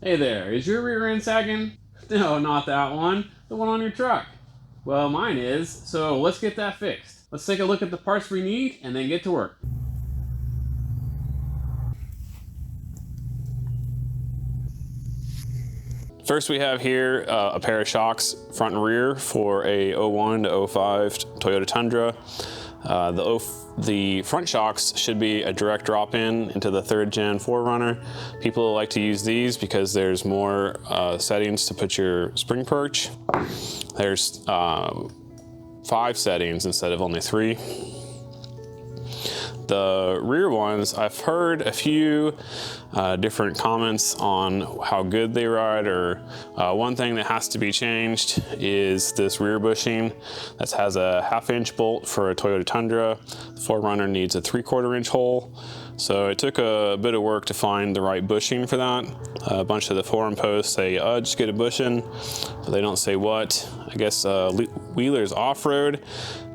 Hey there, is your rear end sagging? No, not that one. The one on your truck. Well, mine is, so let's get that fixed. Let's take a look at the parts we need and then get to work. First we have here a pair of shocks, front and rear, for a 01 to 05 Toyota Tundra. The front shocks should be a direct drop-in into the 3rd gen 4Runner. People like to use these because there's more settings to put your spring perch. There's 5 settings instead of only 3. The rear ones, I've heard a few different comments on how good they ride, or one thing that has to be changed is this rear bushing. That has a 1/2 inch bolt for a Toyota Tundra. The 4Runner needs a 3/4 inch hole. So it took a bit of work to find the right bushing for that. A bunch of the forum posts say, just get a bushing, but they don't say what. I guess Wheeler's Off-Road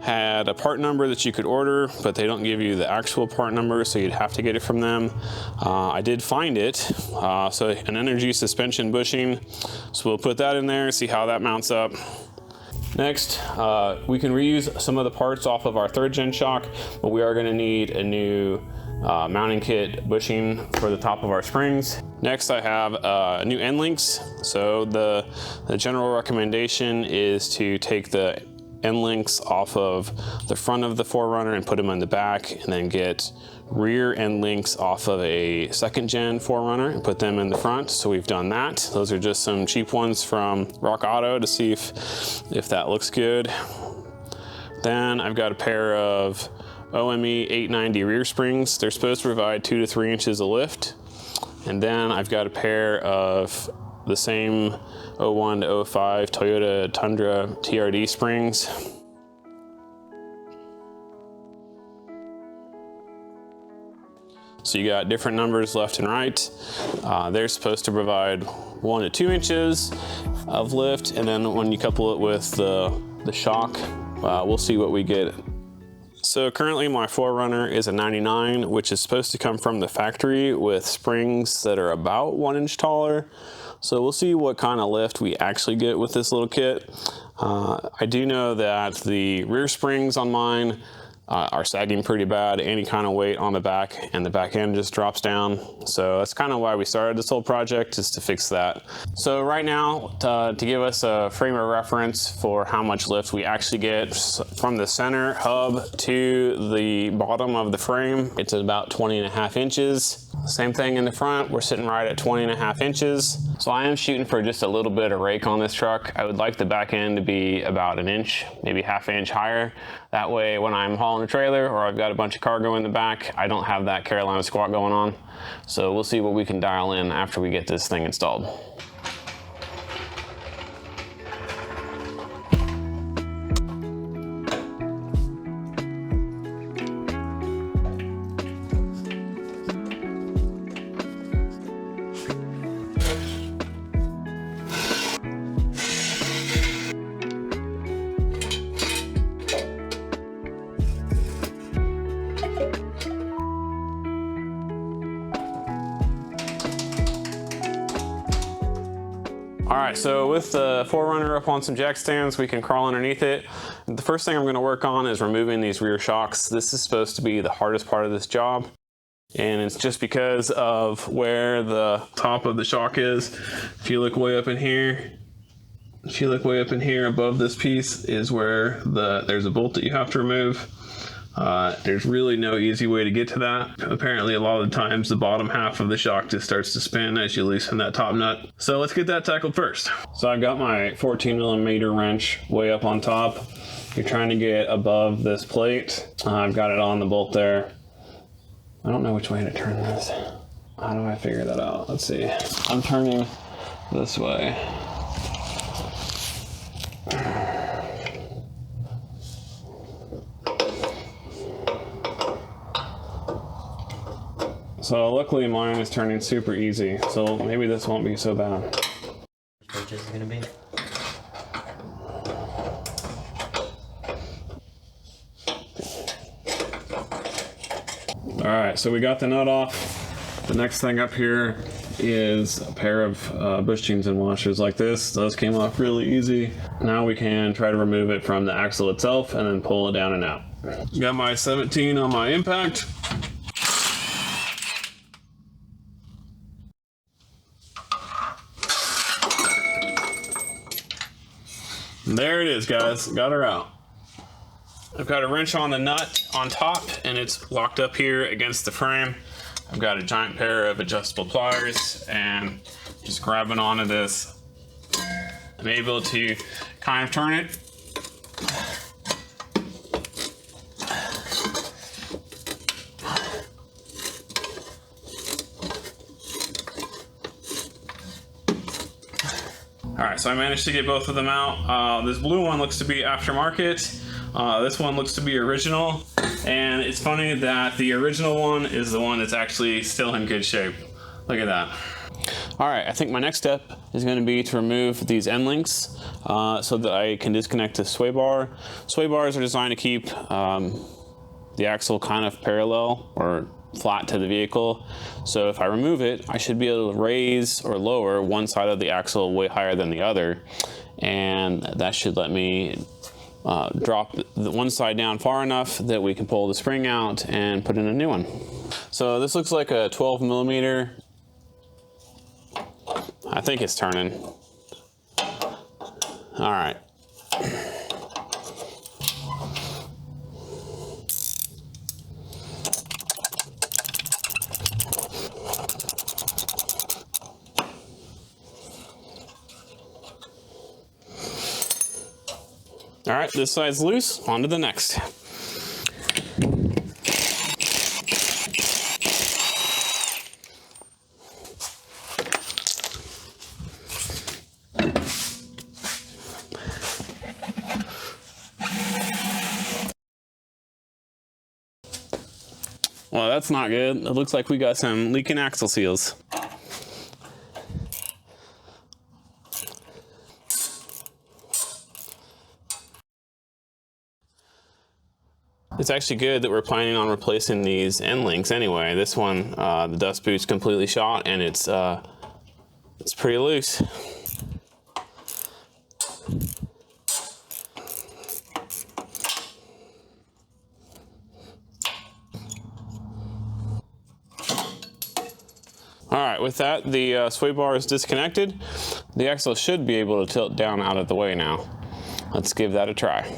had a part number that you could order, but they don't give you the actual part number, so you'd have to get it from them. I did find it, so an energy suspension bushing. So we'll put that in there, see how that mounts up. Next, we can reuse some of the parts off of our 3rd gen shock, but we are gonna need a new mounting kit bushing for the top of our springs. Next, I have new endlinks. So the general recommendation is to take the endlinks off of the front of the 4Runner and put them in the back, and then get rear endlinks off of a 2nd gen 4Runner and put them in the front. So we've done that. Those are just some cheap ones from Rock Auto to see if that looks good. Then I've got a pair of OME 890 rear springs. They're supposed to provide 2 to 3 inches of lift. And then I've got a pair of the same 01 to 05 Toyota Tundra TRD springs. So you got different numbers left and right. They're supposed to provide 1 to 2 inches of lift, and then when you couple it with the shock, we'll see what we get. So currently my 4Runner is a 99, which is supposed to come from the factory with springs that are about 1 inch taller. So we'll see what kind of lift we actually get with this little kit. I do know that the rear springs on mine are sagging pretty bad, any kind of weight on the back, and the back end just drops down. So that's kind of why we started this whole project, is to fix that. So right now, to give us a frame of reference for how much lift we actually get from the center hub to the bottom of the frame, it's about 20.5 inches. Same thing in the front, we're sitting right at 20.5 inches. So I am shooting for just a little bit of rake on this truck. I would like the back end to be about 1 inch, maybe 1/2 inch higher. That way when I'm hauling a trailer or I've got a bunch of cargo in the back, I don't have that Carolina squat going on. So we'll see what we can dial in after we get this thing installed. All right, so with the 4Runner up on some jack stands, we can crawl underneath it. The first thing I'm gonna work on is removing these rear shocks. This is supposed to be the hardest part of this job, and it's just because of where the top of the shock is. If you look way up in here, above this piece is where there's a bolt that you have to remove. There's really no easy way to get to that. Apparently a lot of the times the bottom half of the shock just starts to spin as you loosen that top nut. So let's get that tackled first. So I've got my 14mm wrench way up on top. You're trying to get above this plate. I've got it on the bolt there. I don't know which way to turn this. How do I figure that out? Let's see. I'm turning this way. So luckily mine is turning super easy, so maybe this won't be so bad. Which is gonna be? All right, so we got the nut off. The next thing up here is a pair of bushings and washers like this. Those came off really easy. Now we can try to remove it from the axle itself and then pull it down and out. Got my 17 on my impact. There it is, guys. Got her out. I've got a wrench on the nut on top and it's locked up here against the frame. I've got a giant pair of adjustable pliers and just grabbing onto this, I'm able to kind of turn it. All right, so I managed to get both of them out. This blue one looks to be aftermarket. This one looks to be original. And it's funny that the original one is the one that's actually still in good shape. Look at that. All right, I think my next step is going to be to remove these end links so that I can disconnect the sway bar. Sway bars are designed to keep the axle kind of parallel or flat to the vehicle. So if I remove it, I should be able to raise or lower one side of the axle way higher than the other. And that should let me drop the one side down far enough that we can pull the spring out and put in a new one. So this looks like a 12mm. I think it's turning. All right. All right, this side's loose, on to the next. Well, that's not good. It looks like we got some leaking axle seals. It's actually good that we're planning on replacing these end links anyway. This one, the dust boot's completely shot and it's pretty loose. All right, with that, the sway bar is disconnected. The axle should be able to tilt down out of the way now. Let's give that a try.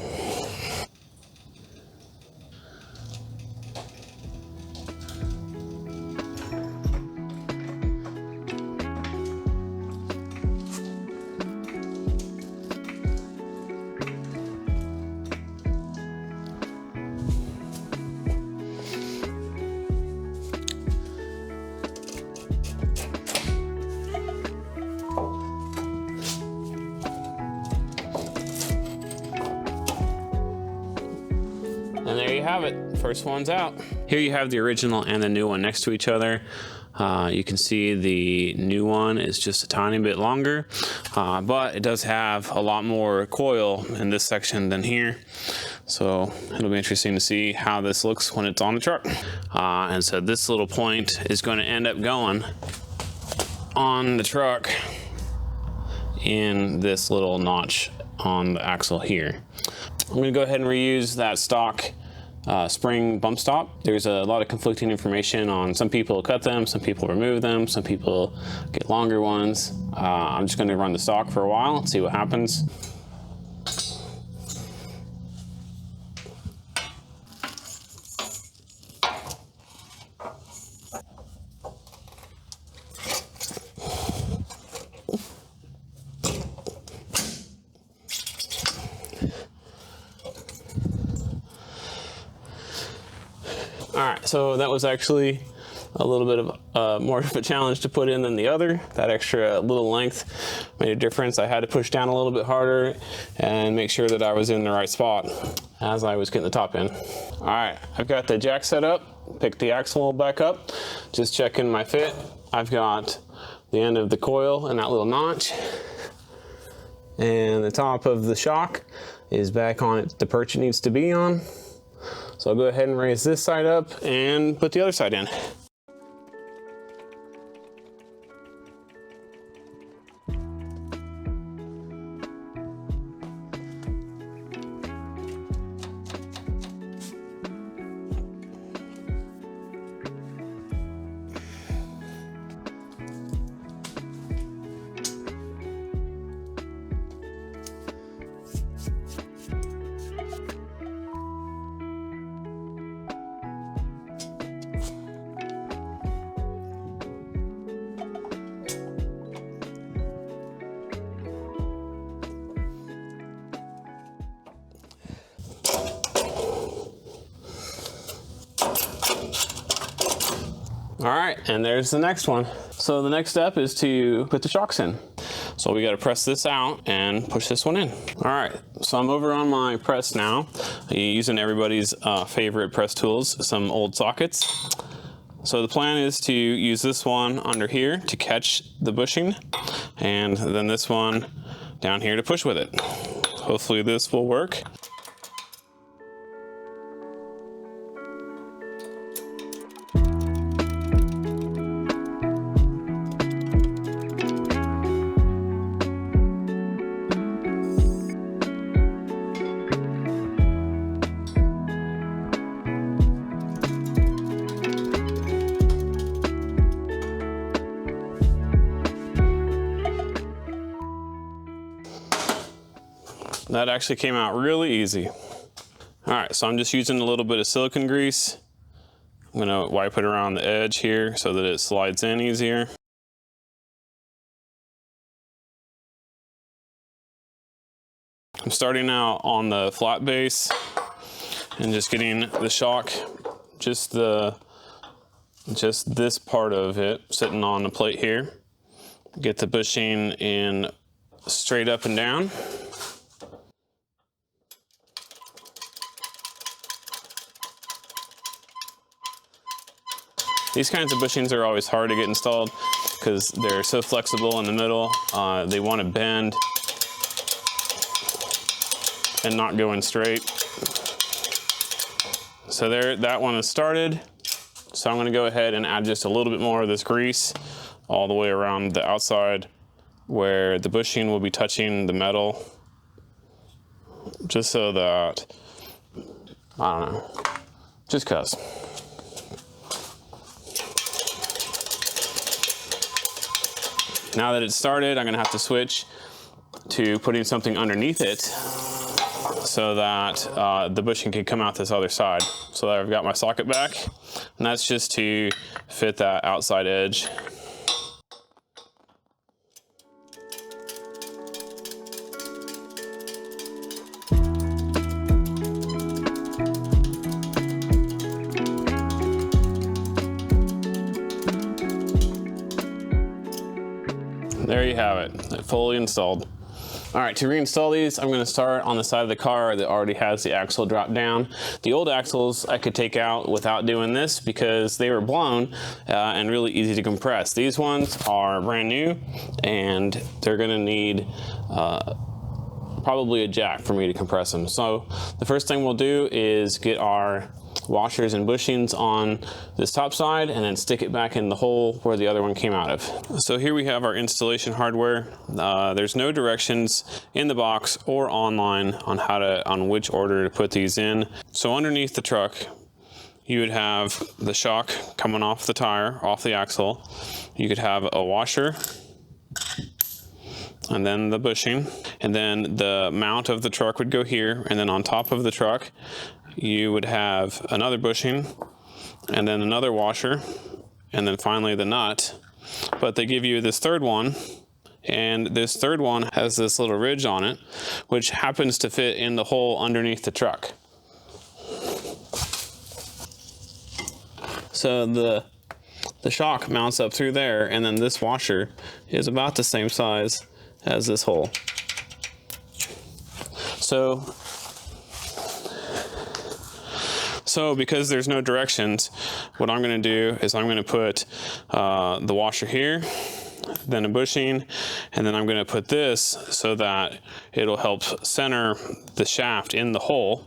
And there you have it, first one's out. Here you have the original and the new one next to each other. You can see the new one is just a tiny bit longer, but it does have a lot more coil in this section than here. So it'll be interesting to see how this looks when it's on the truck. And so this little point is going to end up going on the truck in this little notch on the axle here. I'm going to go ahead and reuse that stock spring bump stop. There's a lot of conflicting information on some people cut them, some people remove them, some people get longer ones. I'm just going to run the stock for a while and see what happens. All right, so that was actually a little bit of more of a challenge to put in than the other. That extra little length made a difference. I had to push down a little bit harder and make sure that I was in the right spot as I was getting the top in. All right, I've got the jack set up, picked the axle back up, just checking my fit. I've got the end of the coil in that little notch, and the top of the shock is back on the perch it needs to be on. So I'll go ahead and raise this side up and put the other side in. All right, and there's the next one. So the next step is to put the shocks in. So we got to press this out and push this one in. All right, so I'm over on my press now, using everybody's favorite press tools, some old sockets. So the plan is to use this one under here to catch the bushing, and then this one down here to push with it. Hopefully this will work. That actually came out really easy. All right, so I'm just using a little bit of silicone grease. I'm gonna wipe it around the edge here so that it slides in easier. I'm starting out on the flat base and just getting the shock, just this part of it sitting on the plate here. Get the bushing in straight up and down. These kinds of bushings are always hard to get installed because they're so flexible in the middle. They want to bend and not go in straight. So there, that one is started. So I'm going to go ahead and add just a little bit more of this grease all the way around the outside where the bushing will be touching the metal, just so that, I don't know, just cause. Now that it's started, I'm gonna have to switch to putting something underneath it so that the bushing can come out this other side. So that I've got my socket back, and that's just to fit that outside edge. There you have it, fully installed. All right, to reinstall these, I'm going to start on the side of the car that already has the axle drop down. The old axles I could take out without doing this because they were blown and really easy to compress. These ones are brand new and they're going to need probably a jack for me to compress them. So the first thing we'll do is get our washers and bushings on this top side and then stick it back in the hole where the other one came out of. So here we have our installation hardware. There's no directions in the box or online on which order to put these in. So underneath the truck, you would have the shock coming off the tire, off the axle. You could have a washer, and then the bushing, and then the mount of the truck would go here, and then on top of the truck you would have another bushing, and then another washer, and then finally the nut. But they give you this third one, and this third one has this little ridge on it, which happens to fit in the hole underneath the truck. So the shock mounts up through there, and then this washer is about the same size as this hole. So because there's no directions, what I'm going to do is I'm going to put the washer here, then a bushing, and then I'm going to put this so that it'll help center the shaft in the hole.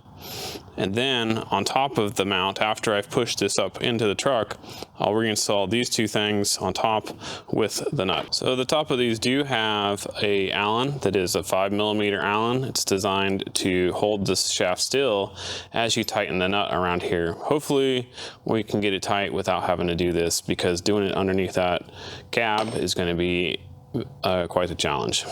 And then on top of the mount, after I've pushed this up into the truck, I'll reinstall these two things on top with the nut. So the top of these do have a Allen that is a 5mm Allen. It's designed to hold this shaft still as you tighten the nut around here. Hopefully we can get it tight without having to do this, because doing it underneath that cab is going to be quite a challenge.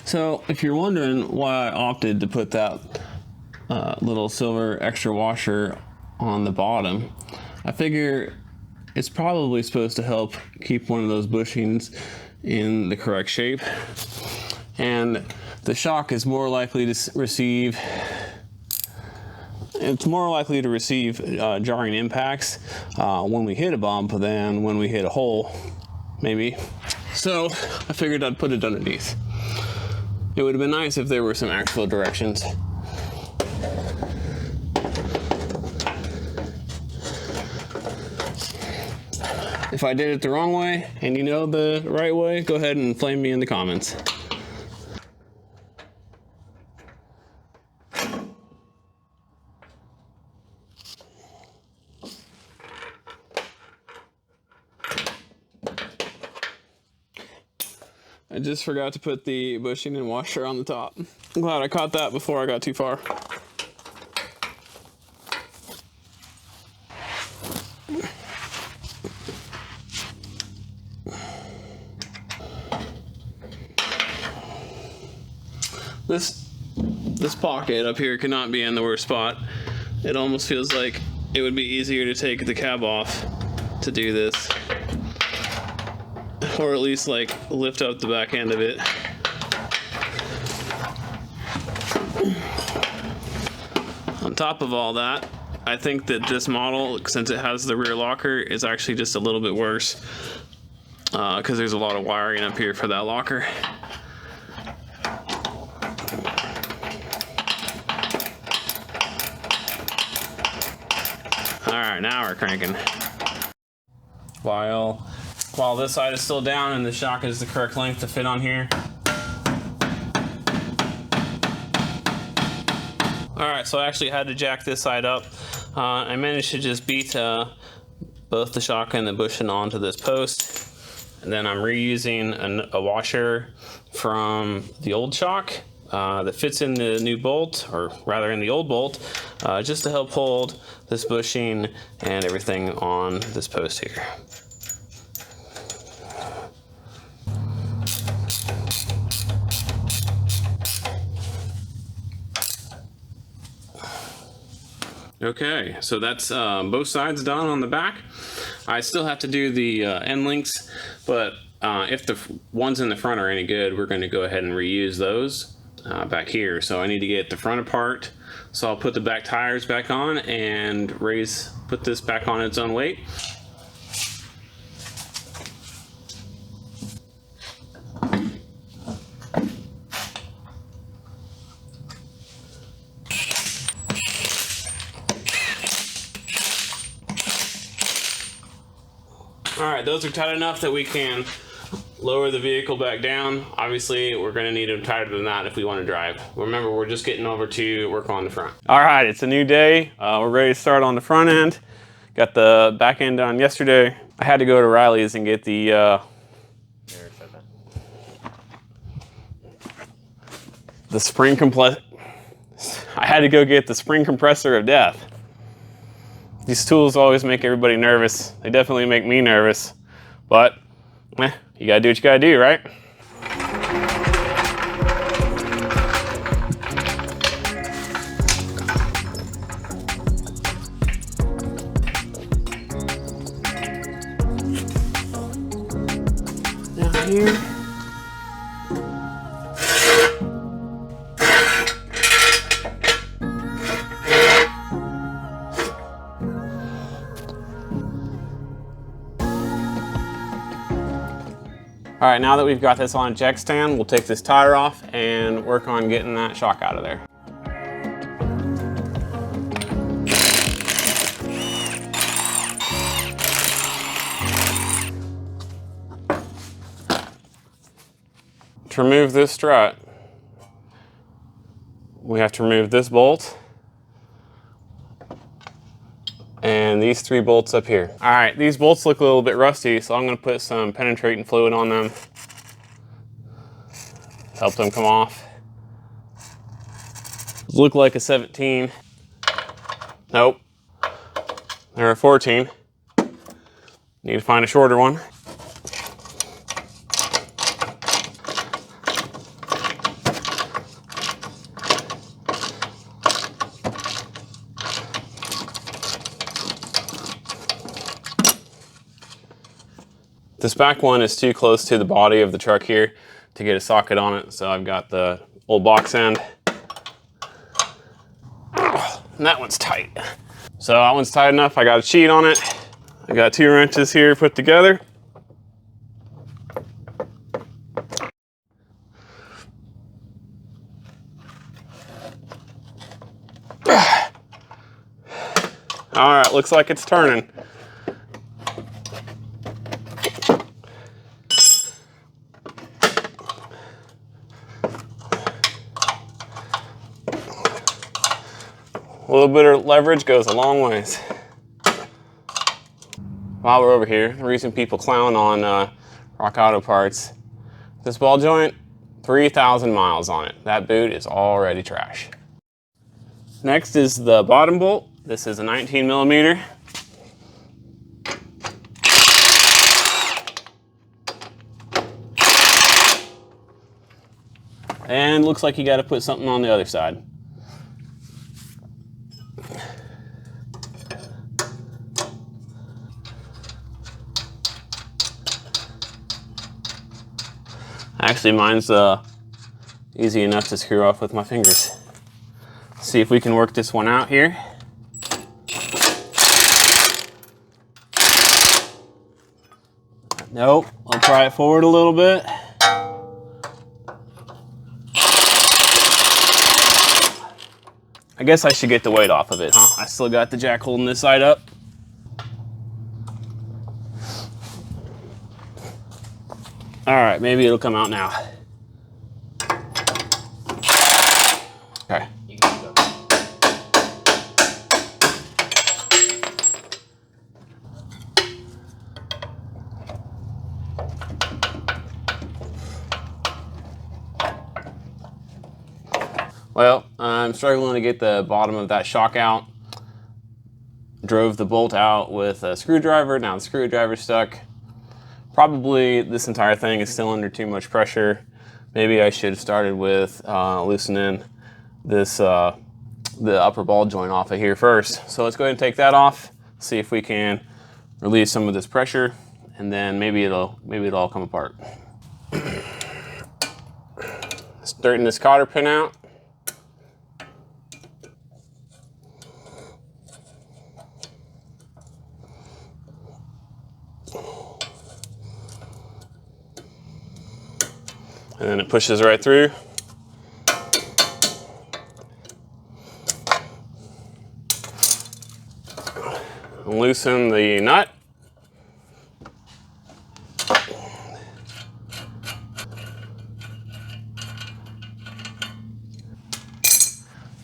So if you're wondering why I opted to put that little silver extra washer on the bottom. I figure it's probably supposed to help keep one of those bushings in the correct shape. And the shock is more likely to receive jarring impacts when we hit a bump than when we hit a hole, maybe. So I figured I'd put it underneath. It would have been nice if there were some actual directions. If I did it the wrong way and you know the right way, go ahead and flame me in the comments. I just forgot to put the bushing and washer on the top. I'm glad I caught that before I got too far. This pocket up here cannot be in the worst spot. It almost feels like it would be easier to take the cab off to do this. Or at least like lift up the back end of it. On top of all that, I think that this model, since it has the rear locker, is actually just a little bit worse because there's a lot of wiring up here for that locker. All right, now we're cranking. While this side is still down and the shock is the correct length to fit on here. All right, so I actually had to jack this side up. I managed to just beat both the shock and the bushing onto this post. And then I'm reusing a washer from the old shock that fits in the new bolt, or rather in the old bolt, just to help hold this bushing and everything on this post here. Okay, so that's both sides done on the back. I still have to do the end links, but if the ones in the front are any good, we're going to go ahead and reuse those back here. So I need to get the front apart. So I'll put the back tires back on and put this back on its own weight. All right, those are tight enough that we can lower the vehicle back down. Obviously, we're gonna need them tighter than that if we wanna drive. Remember, we're just getting over to work on the front. All right, it's a new day. We're ready to start on the front end. Got the back end done yesterday. I had to go to Riley's and get the spring compressor. I had to go get the spring compressor of death. These tools always make everybody nervous. They definitely make me nervous, but you gotta do what you gotta do, right? Down here. All right, now that we've got this on a jack stand, we'll take this tire off and work on getting that shock out of there. To remove this strut, we have to remove this bolt and these 3 bolts up here. All right, these bolts look a little bit rusty, so I'm gonna put some penetrating fluid on them. Help them come off. Look like a 17. Nope, they're a 14. Need to find a shorter one. This back one is too close to the body of the truck here to get a socket on it, so I've got the old box end. And that one's tight. So that one's tight enough, I got a sheet on it. I got 2 wrenches here put together. All right, looks like it's turning. A little bit of leverage goes a long ways. While we're over here, the reason people clown on Rock Auto Parts, this ball joint, 3,000 miles on it. That boot is already trash. Next is the bottom bolt. This is a 19 millimeter. And looks like you got to put something on the other side. Actually, mine's easy enough to screw off with my fingers. See if we can work this one out here. Nope, I'll try it forward a little bit. I guess I should get the weight off of it, huh? I still got the jack holding this side up. All right, maybe it'll come out now. Okay. Well, I'm struggling to get the bottom of that shock out. Drove the bolt out with a screwdriver. Now the screwdriver's stuck. Probably this entire thing is still under too much pressure. Maybe I should have started with loosening this the upper ball joint off of here first. So let's go ahead and take that off. See if we can relieve some of this pressure, and then maybe it'll all come apart. Straighten this cotter pin out. And then it pushes right through. Loosen the nut.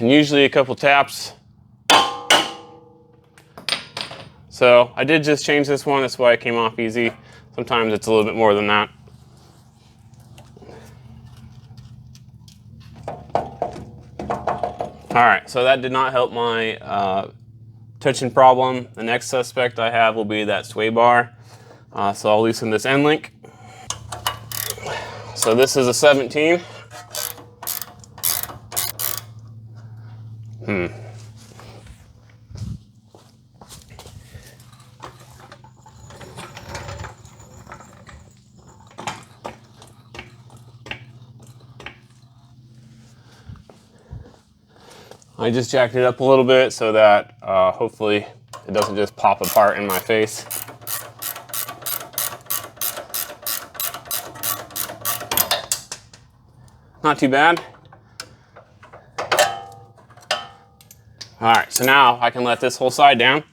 And usually a couple taps. So I did just change this one, that's why it came off easy. Sometimes it's a little bit more than that. All right, so that did not help my touching problem. The next suspect I have will be that sway bar. So I'll loosen this end link. So this is a 17. I just jacked it up a little bit so that hopefully it doesn't just pop apart in my face. Not too bad. All right, so now I can let this whole side down.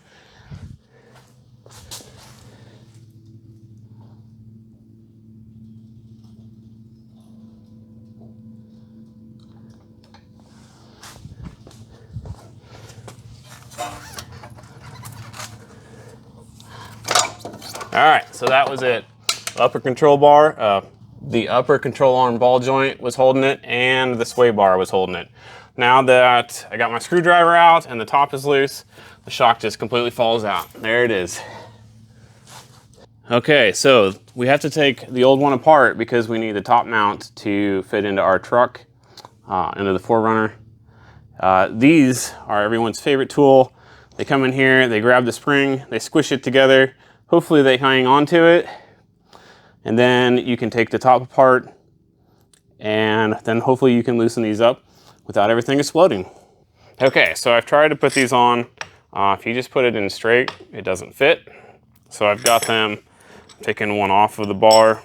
All right, so that was it. Upper control bar, the upper control arm ball joint was holding it, and the sway bar was holding it. Now that I got my screwdriver out and the top is loose, the shock just completely falls out. There it is. Okay, so we have to take the old one apart because we need the top mount to fit into our truck, into the 4Runner. These are everyone's favorite tool. They come in here, they grab the spring, they squish it together. Hopefully they hang on to it. And then you can take the top apart, and then hopefully you can loosen these up without everything exploding. Okay, so I've tried to put these on. If you just put it in straight, it doesn't fit. So I've got them, taking one off of the bar.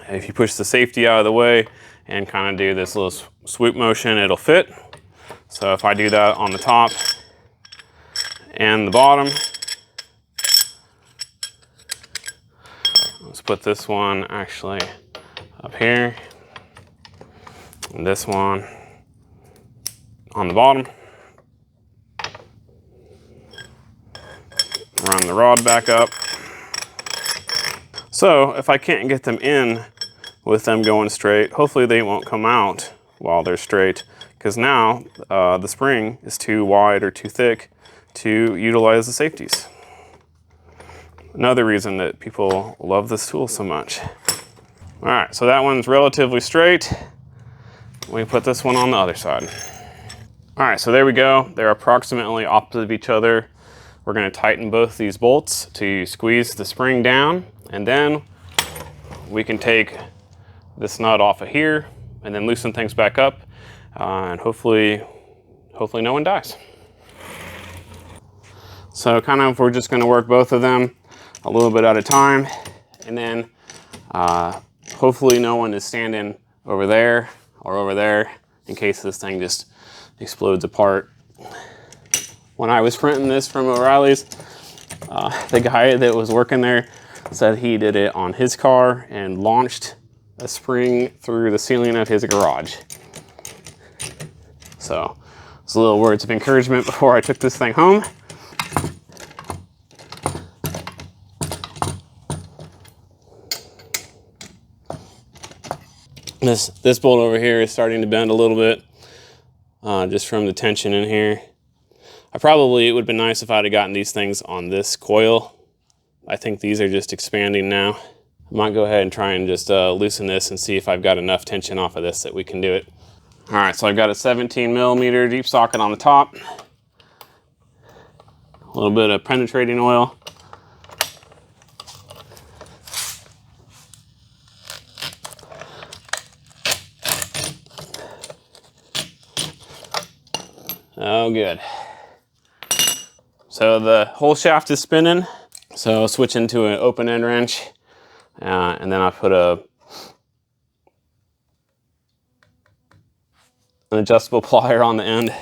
If you push the safety out of the way and kind of do this little swoop motion, it'll fit. So if I do that on the top and the bottom, let's put this one actually up here, and this one on the bottom. Run the rod back up. So if I can't get them in with them going straight, hopefully they won't come out while they're straight, because now the spring is too wide or too thick to utilize the safeties. Another reason that people love this tool so much. All right, so that one's relatively straight. We put this one on the other side. All right, so there we go. They're approximately opposite of each other. We're gonna tighten both these bolts to squeeze the spring down, and then we can take this nut off of here and then loosen things back up, and hopefully no one dies. So kind of, we're just gonna work both of them a little bit at a time, and then hopefully no one is standing over there or over there in case this thing just explodes apart. When I was printing this from O'Reilly's, the guy that was working there said he did it on his car and launched a spring through the ceiling of his garage. So, it's a little words of encouragement before I took this thing home. This bolt over here is starting to bend a little bit, just from the tension in here. It would have been nice if I'd have gotten these things on this coil. I think these are just expanding now. I might go ahead and try and just loosen this and see if I've got enough tension off of this that we can do it. All right, so I've got a 17mm deep socket on the top. A little bit of penetrating oil. Oh, good. So the whole shaft is spinning. So I'll switch into an open end wrench, and then I put an adjustable plier on the end.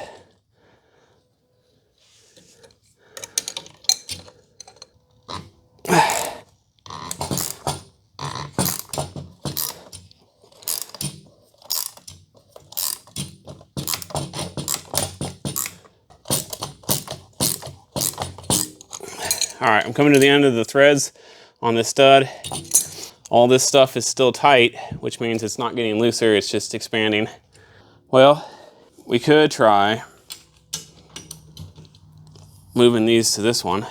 All right, I'm coming to the end of the threads on this stud. All this stuff is still tight, which means it's not getting looser, it's just expanding. Well, we could try moving these to this one.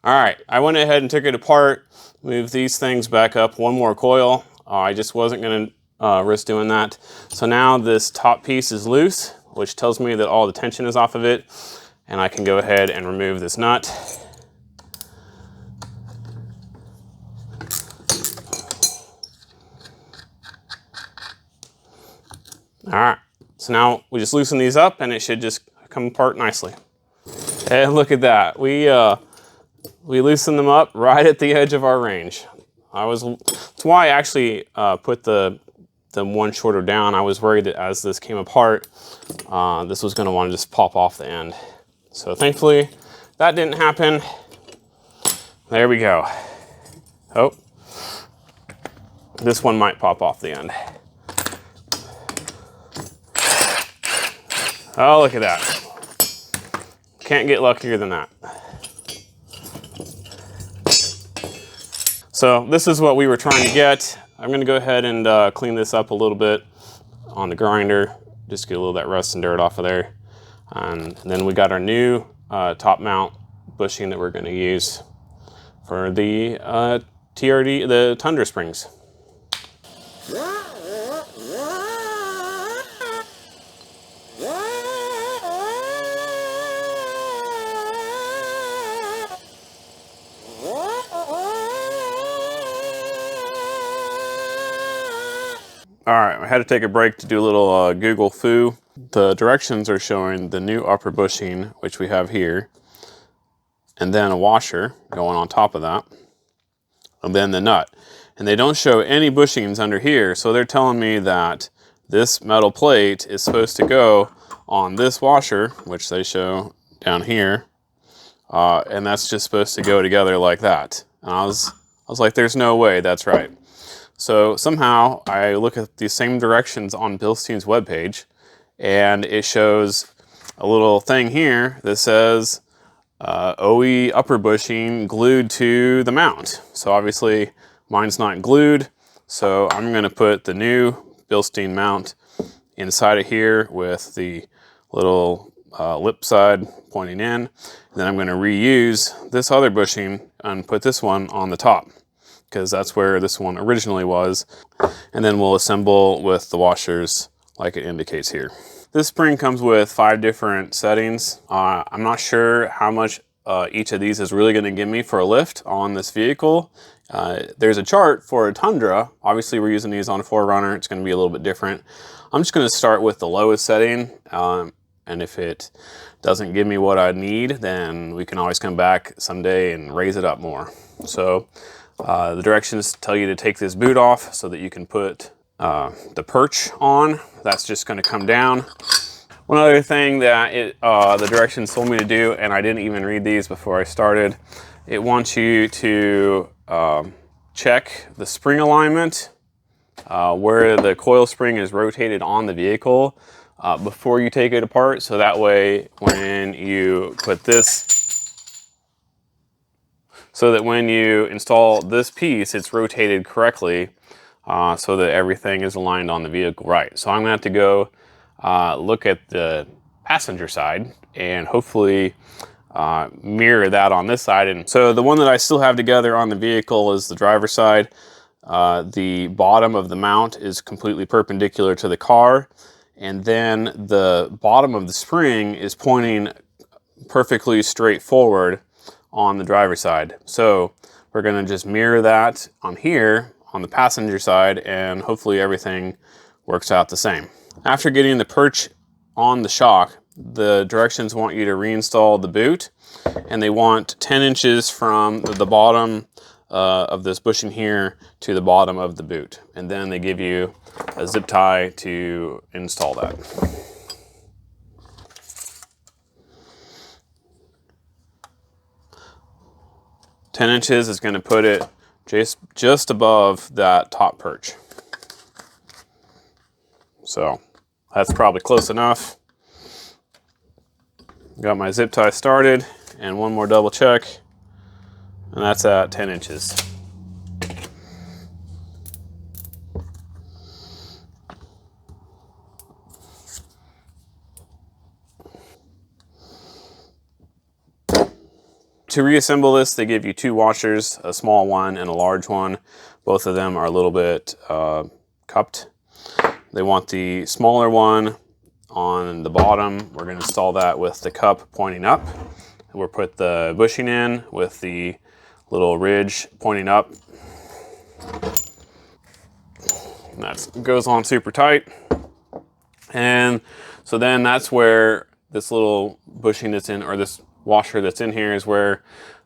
All right, I went ahead and took it apart, moved these things back up one more coil. I just wasn't gonna risk doing that. So now this top piece is loose, which tells me that all the tension is off of it, and I can go ahead and remove this nut. All right, so now we just loosen these up and it should just come apart nicely. And look at that, we loosened them up right at the edge of our range. That's why I actually put the one shorter down. I was worried that as this came apart, this was gonna wanna just pop off the end. So thankfully, that didn't happen. There we go. Oh, this one might pop off the end. Oh, look at that. Can't get luckier than that. So this is what we were trying to get. I'm gonna go ahead and clean this up a little bit on the grinder, just get a little of that rust and dirt off of there. And then we got our new top mount bushing that we're gonna use for the TRD, the Tundra springs. I had to take a break to do a little Google foo. The directions are showing the new upper bushing, which we have here, and then a washer going on top of that, and then the nut. And they don't show any bushings under here, so they're telling me that this metal plate is supposed to go on this washer, which they show down here, and that's just supposed to go together like that. And I was like, there's no way that's right. So somehow I look at the same directions on Bilstein's webpage, and it shows a little thing here that says OE upper bushing glued to the mount. So obviously mine's not glued, so I'm going to put the new Bilstein mount inside of here with the little lip side pointing in. And then I'm going to reuse this other bushing and put this one on the top, because that's where this one originally was. And then we'll assemble with the washers like it indicates here. This spring comes with 5 different settings. I'm not sure how much each of these is really going to give me for a lift on this vehicle. There's a chart for a Tundra. Obviously we're using these on a 4Runner. It's going to be a little bit different. I'm just going to start with the lowest setting, and if it doesn't give me what I need, then we can always come back someday and raise it up more. So the directions tell you to take this boot off so that you can put the perch on. That's just going to come down. One other thing that the directions told me to do, and I didn't even read these before I started, it wants you to check the spring alignment, where the coil spring is rotated on the vehicle before you take it apart, so that way when you put this, so that when you install this piece, it's rotated correctly, so that everything is aligned on the vehicle right. So I'm going to have to go look at the passenger side and hopefully mirror that on this side. And so the one that I still have together on the vehicle is the driver's side. The bottom of the mount is completely perpendicular to the car, and then the bottom of the spring is pointing perfectly straight forward on the driver's side. So we're going to just mirror that on here on the passenger side, and hopefully everything works out the same. After getting the perch on the shock, the directions want you to reinstall the boot, and they want 10 inches from the bottom of this bushing here to the bottom of the boot. And then they give you a zip tie to install that. "10 inches is going to put it just above that top perch. So that's probably close enough. Got my zip tie started, and one more double check, and that's at 10 inches. To reassemble this, they give you 2 washers, a small one and a large one. Both of them are a little bit cupped. They want the smaller one on the bottom. We're going to install that with the cup pointing up. We'll put the bushing in with the little ridge pointing up. And that goes on super tight. And so then that's where this little bushing that's in, or this washer that's in here, is where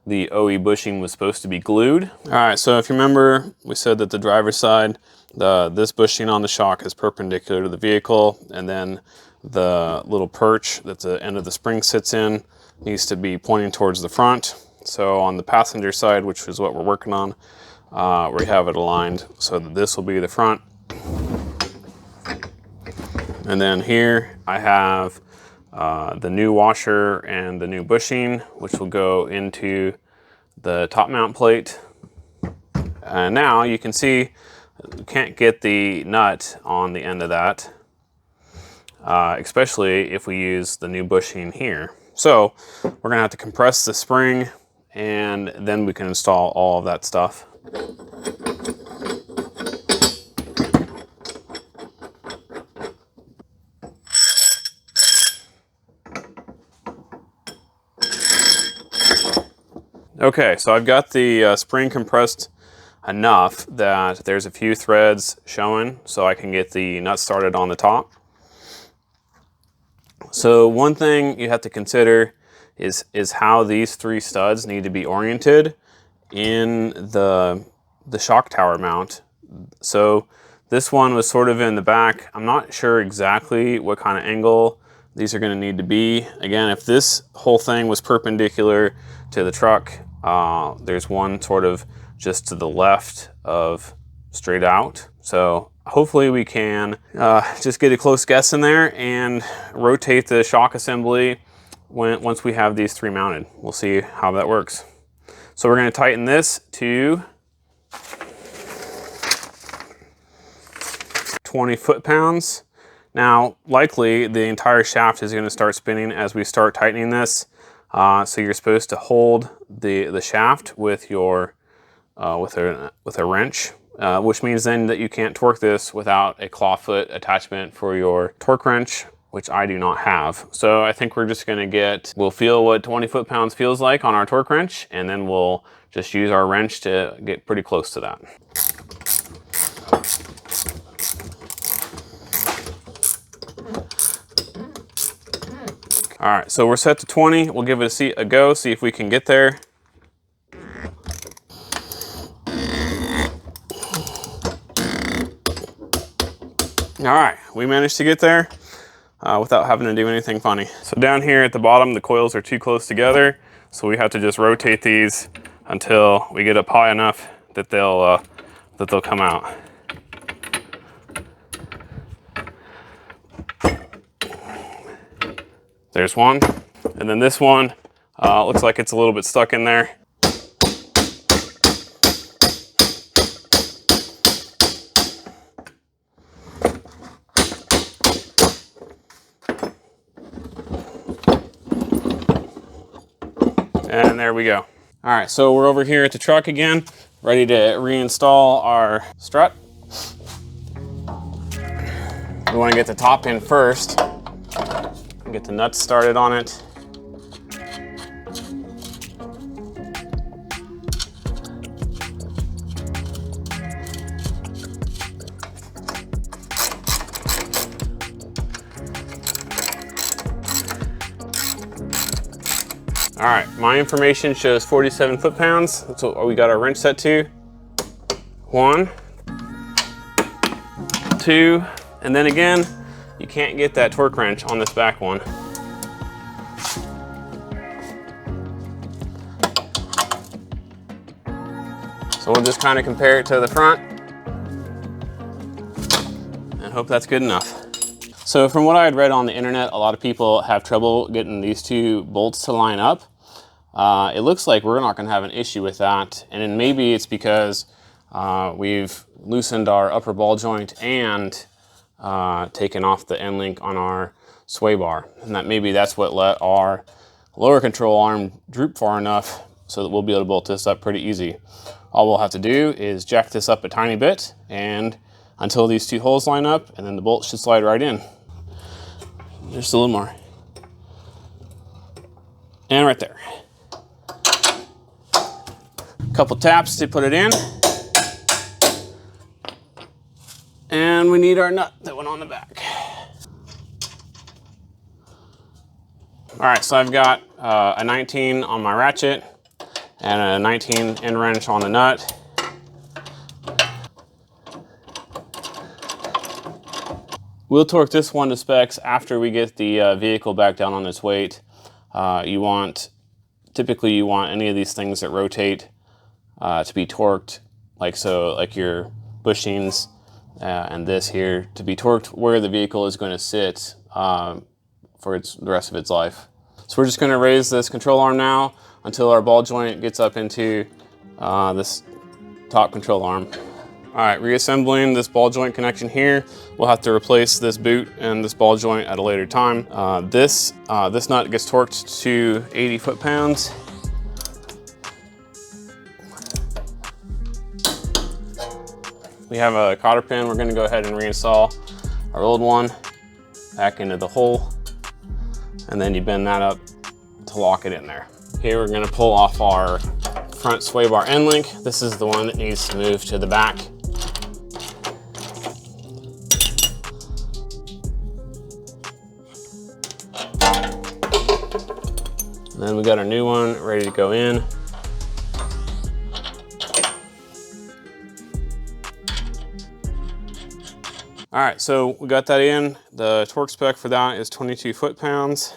the OE bushing was supposed to be glued. All right, so if you remember, we said that the driver's side, this bushing on the shock is perpendicular to the vehicle, and then the little perch that the end of the spring sits in needs to be pointing towards the front. So on the passenger side, which is what we're working on, we have it aligned so that this will be the front. And then here I have the new washer and the new bushing, which will go into the top mount plate. And now you can see you can't get the nut on the end of that, especially if we use the new bushing here. So we're gonna have to compress the spring, and then we can install all of that stuff. Okay, so I've got the spring compressed enough that there's a few threads showing so I can get the nut started on the top. So one thing you have to consider is how these 3 studs need to be oriented in the shock tower mount. So this one was sort of in the back. I'm not sure exactly what kind of angle these are going to need to be. Again, if this whole thing was perpendicular to the truck, there's one sort of just to the left of straight out. So hopefully we can just get a close guess in there and rotate the shock assembly once we have these 3 mounted. We'll see how that works. So we're going to tighten this to 20 foot-pounds. Now, likely the entire shaft is going to start spinning as we start tightening this. So you're supposed to hold the shaft with your with a wrench, which means then that you can't torque this without a clawfoot attachment for your torque wrench, which I do not have. So I think we're just going to we'll feel what 20 foot-pounds feels like on our torque wrench, and then we'll just use our wrench to get pretty close to that. All right, so we're set to 20. We'll give it a go, see if we can get there. All right, we managed to get there without having to do anything funny. So down here at the bottom, the coils are too close together, so we have to just rotate these until we get up high enough that they'll come out. There's one, and then this one looks like it's a little bit stuck in there. And there we go. All right, so we're over here at the truck again, ready to reinstall our strut. We want to get the top in first. Get the nuts started on it. All right, my information shows 47 foot-pounds. That's what we got our wrench set to. 1, 2, and then again, you can't get that torque wrench on this back one. So we'll just kind of compare it to the front and hope that's good enough. So from what I had read on the internet, a lot of people have trouble getting these 2 bolts to line up. It looks like we're not going to have an issue with that, and then maybe it's because we've loosened our upper ball joint and taken off the end link on our sway bar, and maybe that's what let our lower control arm droop far enough so that we'll be able to bolt this up pretty easy. All we'll have to do is jack this up a tiny bit and until these 2 holes line up, and then the bolt should slide right in. Just a little more. And right there. Couple taps to put it in. And we need our nut that went on the back. All right, so I've got a 19 on my ratchet and a 19 end wrench on the nut. We'll torque this one to specs after we get the vehicle back down on its weight. Typically you want any of these things that rotate to be torqued, like your bushings and this here, to be torqued where the vehicle is going to sit for the rest of its life. So we're just going to raise this control arm now until our ball joint gets up into this top control arm. All right, reassembling this ball joint connection here. We'll have to replace this boot and this ball joint at a later time. This nut gets torqued to 80 foot-pounds. We have a cotter pin. We're going to go ahead and reinstall our old one back into the hole, and then you bend that up to lock it in there. Here we're going to pull off our front sway bar end link. This is the one that needs to move to the back. And then we got our new one ready to go in. All right, so we got that in. The torque spec for that is 22 foot-pounds.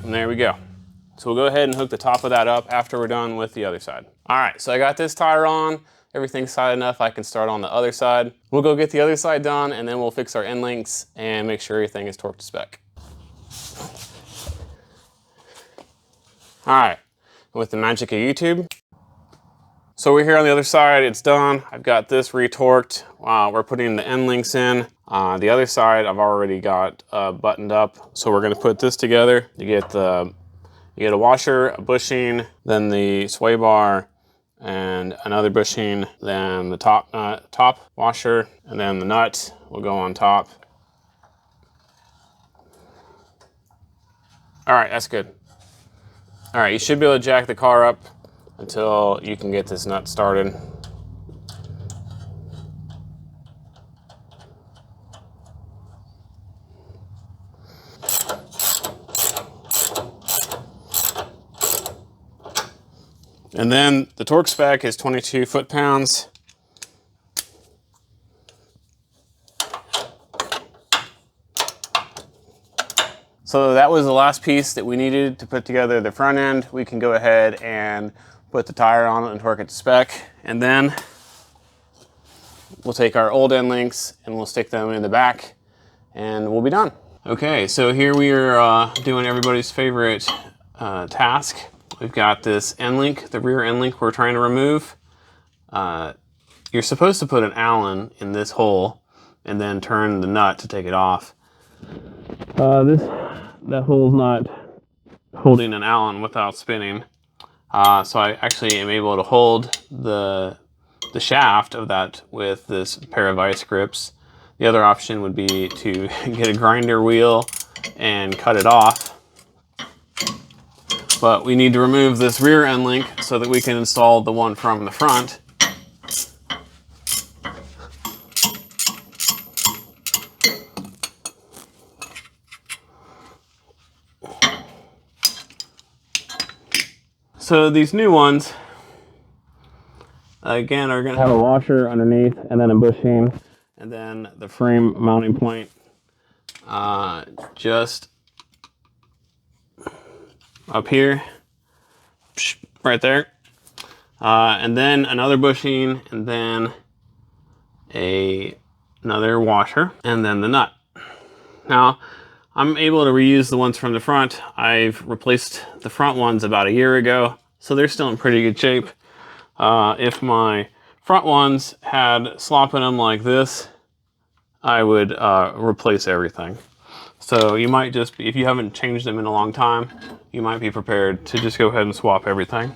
And there we go. So we'll go ahead and hook the top of that up after we're done with the other side. All right, so I got this tire on. Everything's tight enough, I can start on the other side. We'll go get the other side done, and then we'll fix our end links and make sure everything is torqued to spec. All right, with the magic of YouTube. So we're here on the other side, it's done. I've got this retorqued. We're putting the end links in. The other side I've already got buttoned up. So we're gonna put this together. You get a washer, a bushing, then the sway bar, and another bushing, then the top washer, and then the nut will go on top. All right, that's good. All right, you should be able to jack the car up until you can get this nut started. And then the torque spec is 22 foot-pounds. So that was the last piece that we needed to put together the front end. We can go ahead and put the tire on it and torque it to spec. And then we'll take our old end links and we'll stick them in the back and we'll be done. Okay, so here we are doing everybody's favorite task. We've got this end link, the rear end link we're trying to remove. You're supposed to put an Allen in this hole and then turn the nut to take it off. That hole's not holding an Allen without spinning. So I actually am able to hold the shaft of that with this pair of vice grips. The other option would be to get a grinder wheel and cut it off. But we need to remove this rear end link so that we can install the one from the front. So these new ones, again, are going to have a washer underneath and then a bushing and then the frame mounting point just up here, right there. And then another bushing and then another washer and then the nut. Now, I'm able to reuse the ones from the front. I've replaced the front ones about a year ago, so they're still in pretty good shape. If my front ones had slop in them like this, I would replace everything. So you might just, if you haven't changed them in a long time, you might be prepared to just go ahead and swap everything.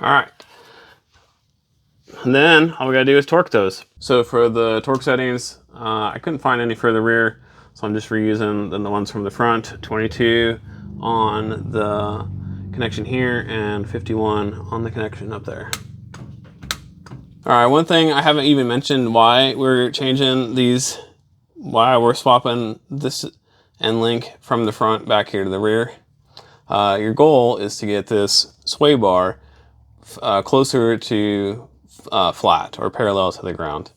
All right, and then all we gotta do is torque those. So for the torque settings, I couldn't find any for the rear, so I'm just reusing the ones from the front. 22 on the connection here and 51 on the connection up there. All right, one thing I haven't even mentioned why we're changing these, why we're swapping this end link from the front back here to the rear. Your goal is to get this sway bar closer to flat or parallel to the ground.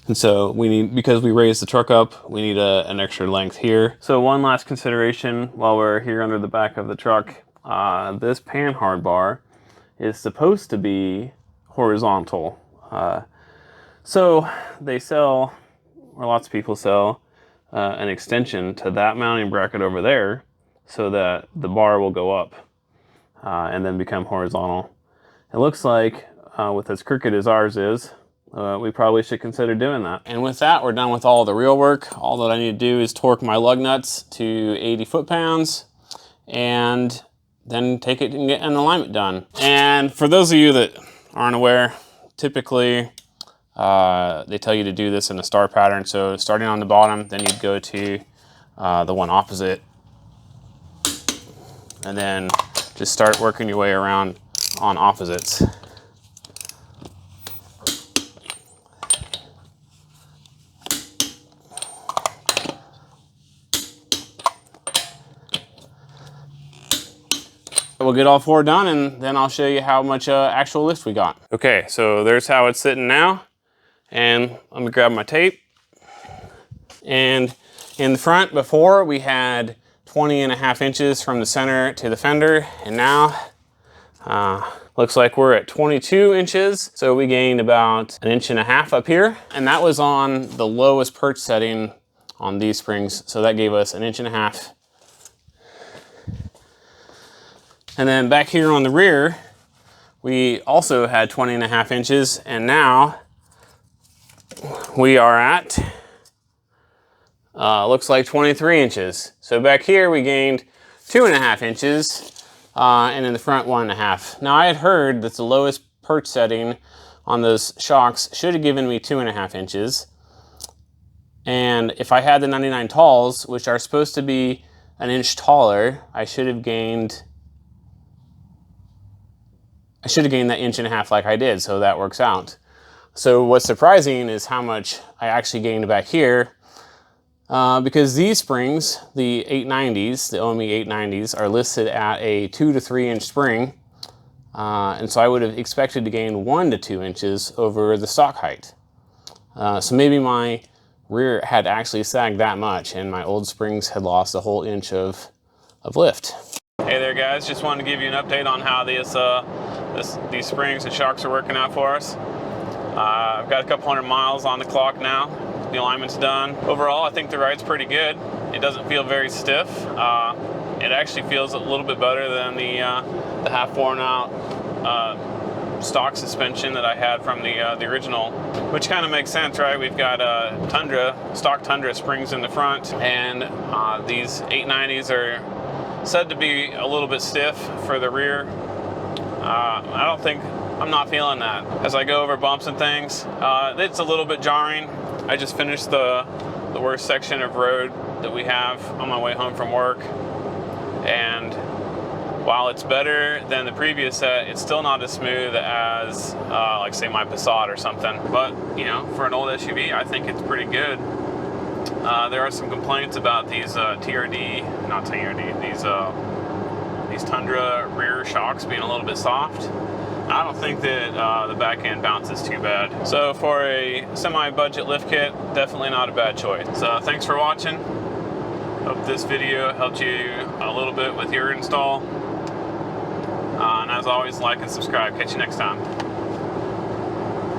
And so we need, because we raised the truck up, we need an extra length here. So one last consideration while we're here under the back of the truck, this panhard bar is supposed to be horizontal. So they sell, or lots of people sell, an extension to that mounting bracket over there so that the bar will go up and then become horizontal. It looks like with as crooked as ours is, we probably should consider doing that. And with that, we're done with all the real work. All that I need to do is torque my lug nuts to 80 foot-pounds and then take it and get an alignment done. And for those of you that aren't aware, typically they tell you to do this in a star pattern. So starting on the bottom, then you'd go to the one opposite, and then just start working your way around on opposites. We'll get all 4 done, and then I'll show you how much actual lift we got. Okay, so there's how it's sitting now. And let me grab my tape. And in the front, before we had 20.5 inches from the center to the fender, and now looks like we're at 22 inches. So we gained about 1.5 inches up here, and that was on the lowest perch setting on these springs. So that gave us 1.5 inches. And then back here on the rear, we also had 20.5 inches, and now we are at, looks like 23 inches. So back here we gained 2.5 inches, and in the front 1.5. Now I had heard that the lowest perch setting on those shocks should have given me 2.5 inches. And if I had the 99 talls, which are supposed to be 1 inch taller, I should have gained that 1.5 inches like I did, so that works out. So what's surprising is how much I actually gained back here, because these springs, the 890s, the OME 890s, are listed at a 2 to 3 inch spring, and so I would have expected to gain 1 to 2 inches over the stock height. So maybe my rear had actually sagged that much, and my old springs had lost a whole inch of lift. Hey there guys, just wanted to give you an update on how these springs and shocks are working out for us. I've got a couple 100 miles on the clock now. The alignment's done. Overall, I think the ride's pretty good. It doesn't feel very stiff. It actually feels a little bit better than the half worn out stock suspension that I had from the original, which kind of makes sense, right? We've got stock Tundra springs in the front, and these 890s are said to be a little bit stiff for the rear. I'm not feeling that. As I go over bumps and things, it's a little bit jarring. I just finished the worst section of road that we have on my way home from work, and while it's better than the previous set, it's still not as smooth as like say my Passat or something. But you know, for an old SUV, I think it's pretty good. There are some complaints about these these Tundra rear shocks being a little bit soft. I don't think that the back end bounces too bad. So for a semi-budget lift kit, definitely not a bad choice. So thanks for watching. Hope this video helped you a little bit with your install. And as always, like and subscribe. Catch you next time.